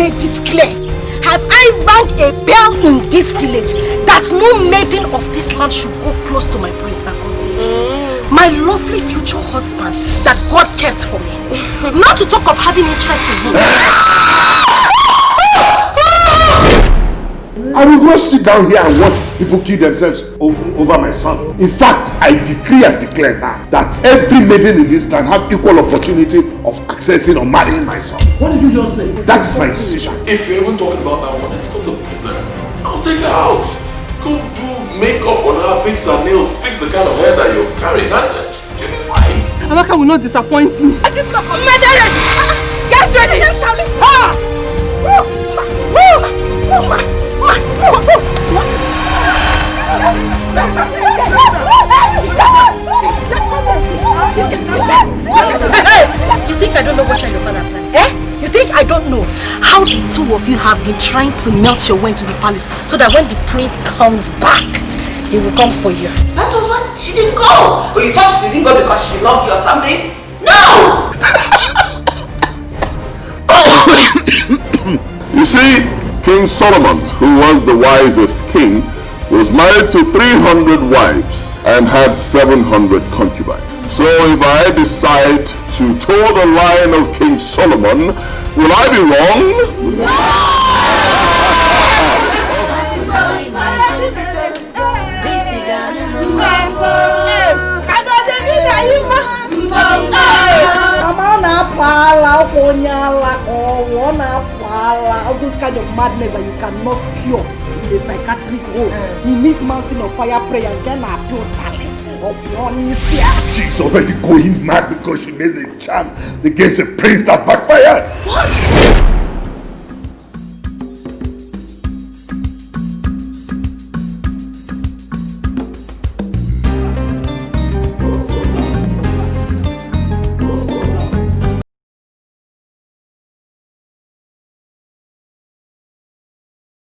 made it clear? Have I rang a bell in this village that no maiden of this land should go close to my Prince Akosi? My lovely future husband that God kept for me. Not to talk of having interest in him. I will not sit down here and watch people kill themselves over my son. In fact, I decree and declare now that every maiden in this land have equal opportunity of accessing or marrying my son. What did you just say? That is my decision. If you're even talking about that one, it's not a problem. I'll take her out. Go do makeup on her, fix her nails, fix the kind of hair that you're carrying, and she'll be fine. Amaka will not disappoint me. Get ready! I'm shouting! You think I don't know what your father planned? Eh? You think I don't know how the two of you have been trying to melt your way into the palace so that when the prince comes back, he will come for you? That was why she didn't go. But you thought she didn't go because she loved you or something? No! You see, King Solomon, who was the wisest king, was married to 300 wives and had 700 concubines. So if I decide to toe the line of King Solomon, will I be wrong? All those kind of madness that you cannot cure in the psychiatric home. He needs mountain of fire prayer and can appeal talent of Yonis. She's already going mad because she made a charm against a prince that backfired. What?